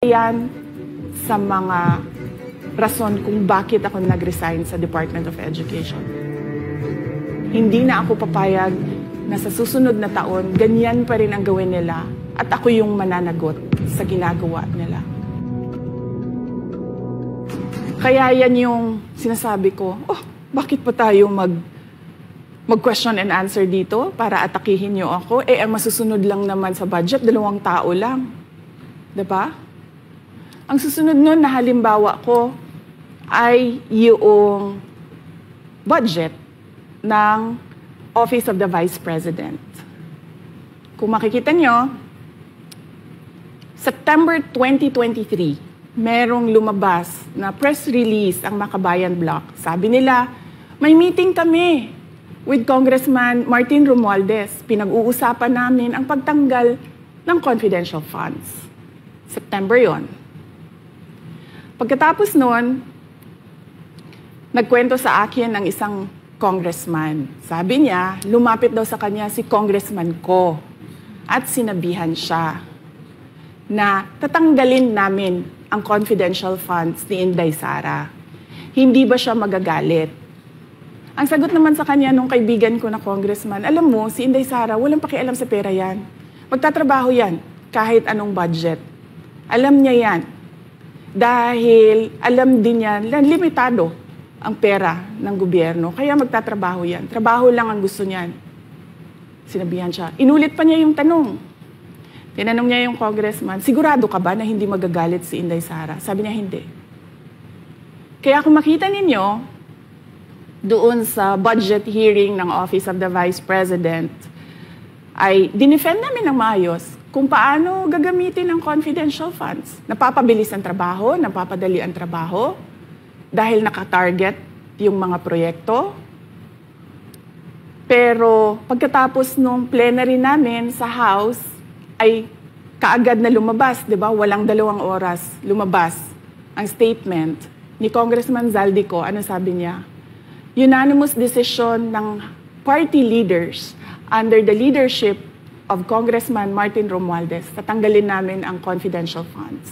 yan sa mga rason kung bakit ako nag-resign sa Department of Education. Hindi na ako papayag na sa susunod na taon, ganyan pa rin ang gawin nila at ako yung mananagot sa ginagawa nila. Kaya yan yung sinasabi ko, bakit pa tayo mag-question and answer dito para atakihin niyo ako? Ang masusunod lang naman sa budget, 2 tao lang. Diba? Ang susunod nun na halimbawa ko ay yung budget ng Office of the Vice President. Kung makikita nyo, September 2023, merong lumabas na press release ang Makabayan Bloc. Sabi nila, may meeting kami with Congressman Martin Romualdez. Pinag-uusapan namin ang pagtanggal ng confidential funds. September yon. Pagkatapos nun, nagkwento sa akin ng isang congressman. Sabi niya, lumapit daw sa kanya si congressman ko at sinabihan siya na tatanggalin namin ang confidential funds ni Inday Sara. Hindi ba siya magagalit? Ang sagot naman sa kanya nung kaibigan ko na congressman, alam mo, si Inday Sara, walang pakialam sa pera yan. Magtatrabaho yan kahit anong budget. Alam niya yan. Dahil alam din niya, limitado ang pera ng gobyerno. Kaya magtatrabaho yan. Trabaho lang ang gusto niyan. Sinabihan siya. Inulit pa niya yung tanong. Tinanong niya yung congressman, sigurado ka ba na hindi magagalit si Inday Sara? Sabi niya, hindi. Kaya kung makita ninyo, doon sa budget hearing ng Office of the Vice President, ay dinefend namin ng maayos kung paano gagamitin ang confidential funds. Napapabilis ang trabaho, napapadali ang trabaho, dahil nakatarget yung mga proyekto. Pero pagkatapos nung plenary namin sa House, ay kaagad na lumabas, di ba? Walang 2 oras lumabas ang statement ni Congressman Zaldico. Ano sabi niya? Unanimous decision ng party leaders under the leadership of Congressman Martin Romualdez, tatanggalin namin ang confidential funds.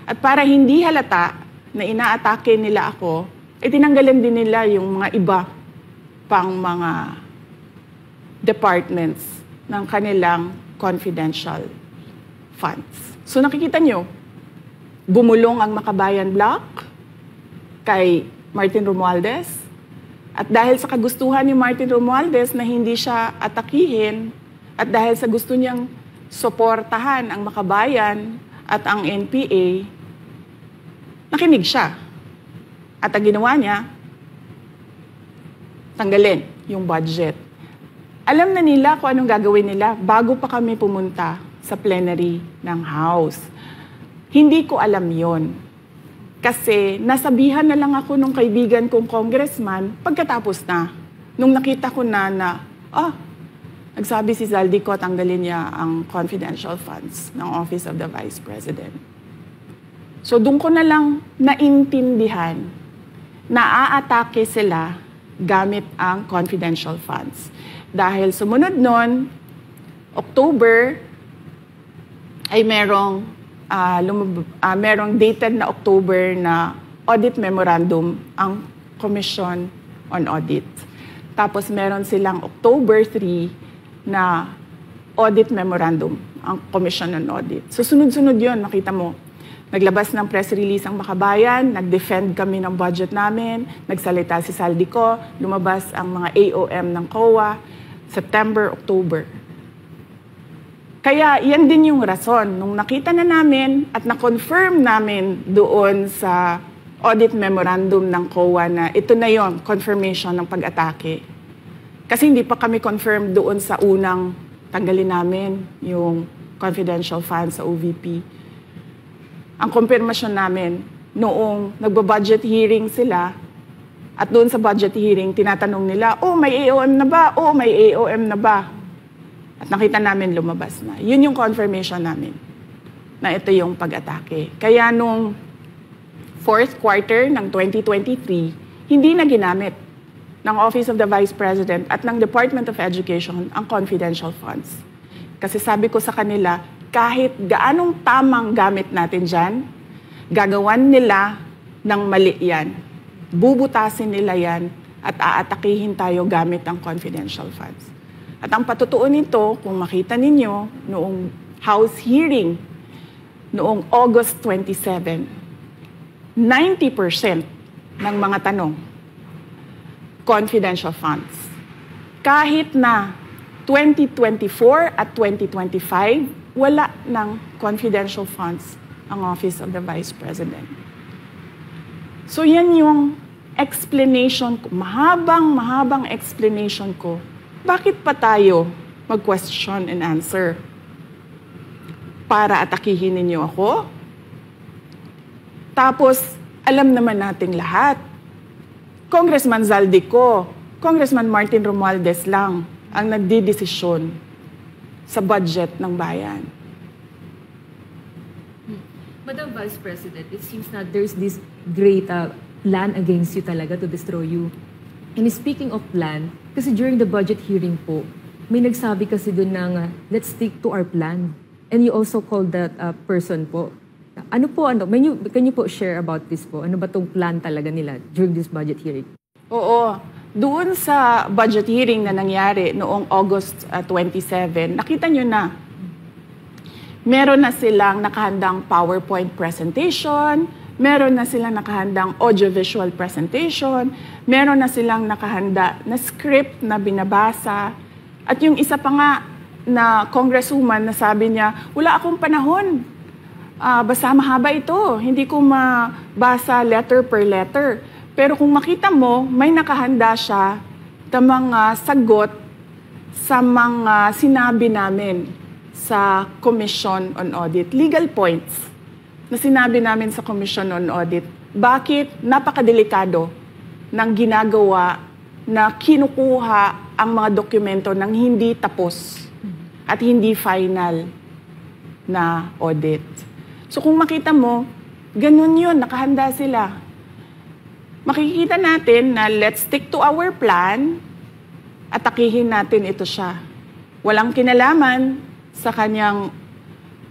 At para hindi halata na inaatake nila ako, tinanggalan din nila yung mga iba pang mga departments ng kanilang confidential funds. So nakikita nyo, bumulong ang Makabayan Bloc kay Martin Romualdez. At dahil sa kagustuhan ni Martin Romualdez na hindi siya atakihin, at dahil sa gusto niyang suportahan ang Makabayan at ang NPA, nakinig siya. At ang ginawa niya, tanggalin yung budget. Alam na nila kung anong gagawin nila bago pa kami pumunta sa plenary ng House. Hindi ko alam yon. Kasi nasabihan na lang ako nung kaibigan kong congressman pagkatapos na. Nung nakita ko na nagsabi si Zaldico, tanggalin niya ang confidential funds ng Office of the Vice President. So doon ko na lang naintindihan na aatake sila gamit ang confidential funds. Dahil sumunod nun, October, ay merong dated na October na audit memorandum ang Commission on Audit. Tapos meron silang October 3 na audit memorandum ang Commission on Audit. So sunod-sunod yun, makita mo. Naglabas ng press release ang Makabayan, nag-defend kami ng budget namin, nagsalita si Zaldico, lumabas ang mga AOM ng COA, September, October. Kaya yan din yung rason. Nung nakita na namin at na-confirm namin doon sa audit memorandum ng COA na ito na yon, confirmation ng pag-atake. Kasi hindi pa kami confirm doon sa unang tanggalin namin yung confidential funds sa OVP. Ang confirmation namin, noong nagba-budget hearing sila, at doon sa budget hearing, tinatanong nila, may AOM na ba? May AOM na ba? At nakita namin lumabas na. Yun yung confirmation namin na ito yung pag-atake. Kaya nung fourth quarter ng 2023, hindi na ginamit ng Office of the Vice President at ng Department of Education ang confidential funds. Kasi sabi ko sa kanila, kahit gaanong tamang gamit natin dyan, gagawan nila ng mali yan. Bubutasin nila yan at aatakihin tayo gamit ang confidential funds. At ang patutuon nito, kung makita ninyo, noong House hearing, noong August 27, 90% ng mga tanong, confidential funds. Kahit na 2024 at 2025, wala ng confidential funds ang Office of the Vice President. So yan yung explanation ko, mahabang explanation ko. Bakit pa tayo mag-question and answer? Para atakihin ninyo ako? Tapos, alam naman nating lahat. Congressman Zaldico, Congressman Martin Romualdez lang ang nagdidesisyon sa budget ng bayan. Madam Vice President, it seems na there's this great plan against you talaga to destroy you. And speaking of plan, kasi during the budget hearing po, may nagsabi kasi doon ng let's stick to our plan. And you also called that person po. Can you po share about this po? Ano ba tong plan talaga nila during this budget hearing? Oo. Doon sa budget hearing na nangyari noong August 27, nakita nyo na meron na silang nakahandang PowerPoint presentation, meron na silang nakahandang audiovisual presentation, meron na silang nakahanda na script na binabasa. At yung isa pa nga na congresswoman na sabi niya, wala akong panahon. Basta mahaba ito. Hindi ko mabasa letter per letter. Pero kung makita mo, may nakahanda siya na mga sagot sa mga sinabi namin sa Commission on Audit. Legal points na sinabi namin sa Commission on Audit. Bakit napakadelikado ng ginagawa na kinukuha ang mga dokumento ng hindi tapos at hindi final na audit. So kung makita mo, ganun yun, nakahanda sila. Makikita natin na let's stick to our plan at atakihin natin ito siya. Walang kinalaman sa kanyang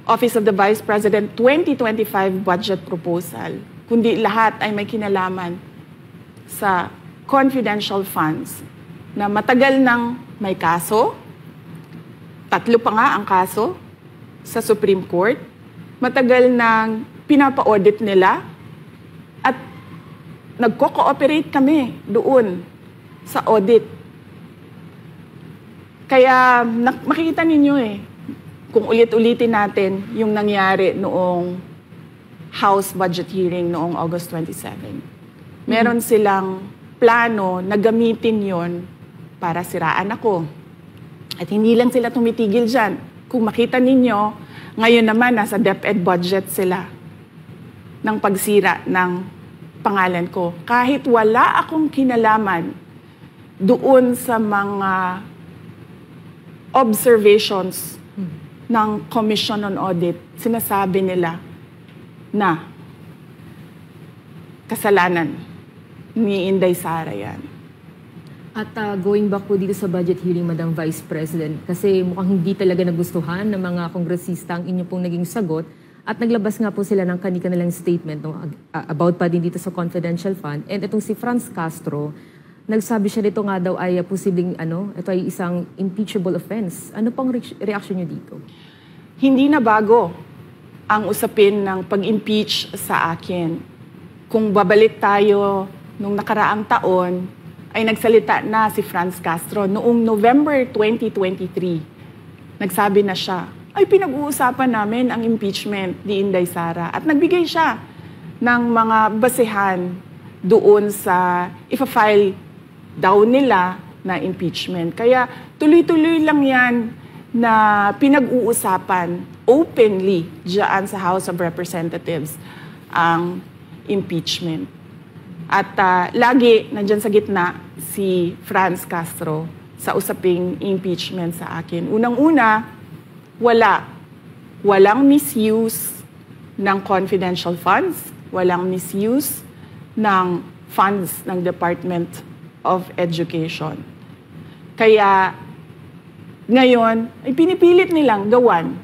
Office of the Vice President 2025 budget proposal, kundi lahat ay may kinalaman sa confidential funds na matagal nang may kaso, 3 pa nga ang kaso sa Supreme Court, matagal nang pinapa-audit nila at nagko-cooperate kami doon sa audit. Kaya makikita ninyo kung ulit-ulitin natin yung nangyari noong House budget hearing noong August 27. Meron silang plano na gamitin yon para siraan ako. At hindi lang sila tumitigil dyan. Kung makita ninyo, ngayon naman nasa DepEd budget sila ng pagsira ng pangalan ko. Kahit wala akong kinalaman doon sa mga observations ng Commission on Audit, sinasabi nila na kasalanan ni Inday Sara yan. At going back po dito sa budget hearing, Madam Vice President, kasi mukhang hindi talaga nagustuhan ng mga kongresista ang inyo pong naging sagot at naglabas nga po sila ng kanilang statement about pa din dito sa confidential fund. And itong si Franz Castro, nagsabi siya dito nga daw ay posibleng ito ay isang impeachable offense. Ano pong reaction niyo dito? Hindi na bago ang usapin ng pag-impeach sa akin. Kung babalik tayo nung nakaraang taon, ay nagsalita na si Franz Castro noong November 2023. Nagsabi na siya, ay pinag-uusapan namin ang impeachment ni Inday Sara. At nagbigay siya ng mga basehan doon sa ipa-file daw nila na impeachment. Kaya tuloy-tuloy lang yan na pinag-uusapan openly diyan sa House of Representatives ang impeachment. At lagi nandyan sa gitna si Franz Castro sa usaping impeachment sa akin. Unang-una, walang misuse ng confidential funds, walang misuse ng funds ng Department of Education. Kaya ngayon, ay pinipilit nilang gawan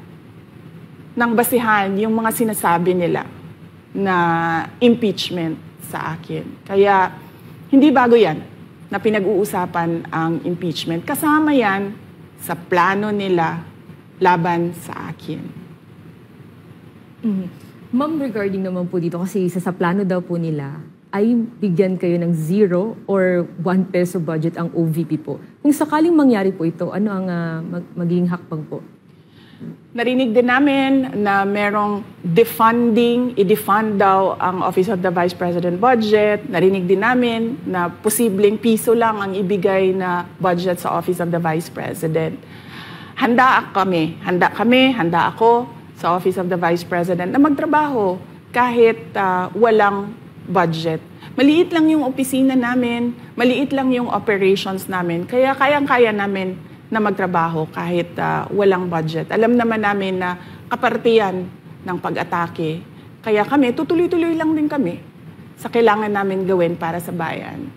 ng basihan yung mga sinasabi nila na impeachment sa akin. Kaya hindi bago yan na pinag-uusapan ang impeachment. Kasama yan sa plano nila laban sa akin. Ma'am, regarding naman po dito, kasi sa plano daw po nila, ay bigyan kayo ng 0 or 1 peso budget ang OVP po. Kung sakaling mangyari po ito, ano ang magiging hakbang po? Narinig din namin na merong defunding, i-defund daw ang Office of the Vice President budget. Narinig din namin na posibleng piso lang ang ibigay na budget sa Office of the Vice President. Handa ako sa Office of the Vice President na magtrabaho kahit walang budget. Maliit lang yung opisina namin, maliit lang yung operations namin, kaya kayang-kaya namin na magtrabaho kahit walang budget. Alam naman namin na kapartiyan ng pag-atake. Kaya kami, tutuloy-tuloy lang din kami sa kailangan namin gawin para sa bayan.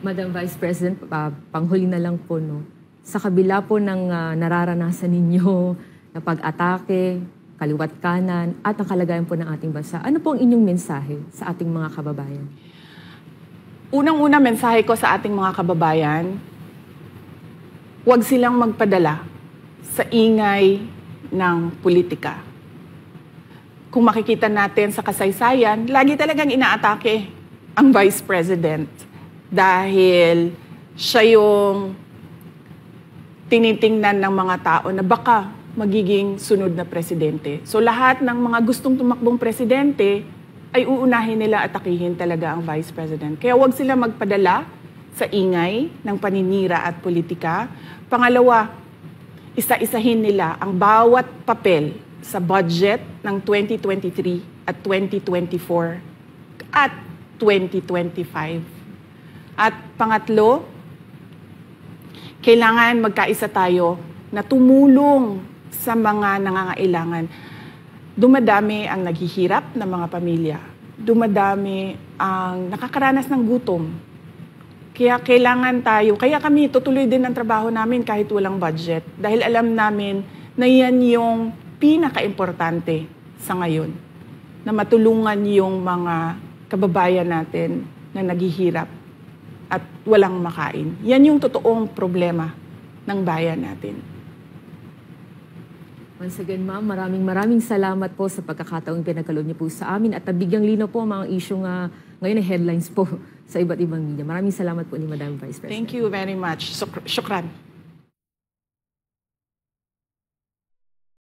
Madam Vice President, panghuli na lang po, no? Sa kabila po ng nararanasan ninyo na pag-atake, kaliwat kanan, at ang kalagayan po ng ating bansa, ano po ang inyong mensahe sa ating mga kababayan? Unang-una mensahe ko sa ating mga kababayan, huwag silang magpadala sa ingay ng politika. Kung makikita natin sa kasaysayan, lagi talagang inaatake ang Vice President dahil siya yung tinitingnan ng mga tao na baka magiging sunod na presidente. So lahat ng mga gustong tumakbong presidente ay uunahin nila atakihin talaga ang Vice President. Kaya huwag sila magpadala sa ingay ng paninira at politika. Pangalawa, isa-isahin nila ang bawat papel sa budget ng 2023 at 2024 at 2025. At pangatlo, kailangan magkaisa tayo na tumulong sa mga nangangailangan. Dumadami ang naghihirap na mga pamilya. Dumadami ang nakakaranas ng gutom. Kaya kailangan tayo, kaya kami tutuloy din ang trabaho namin kahit walang budget. Dahil alam namin na yan yung pinaka-importante sa ngayon. Na matulungan yung mga kababayan natin na naghihirap at walang makain. Yan yung totoong problema ng bayan natin. Once again, ma'am, maraming salamat po sa pagkakataong pinagkaloob niyo po sa amin at nabigyang linaw po ang mga isyong ngayon na headlines po sa iba't ibang media. Maraming salamat po ni Madam Vice President. Thank you very much. Shukran.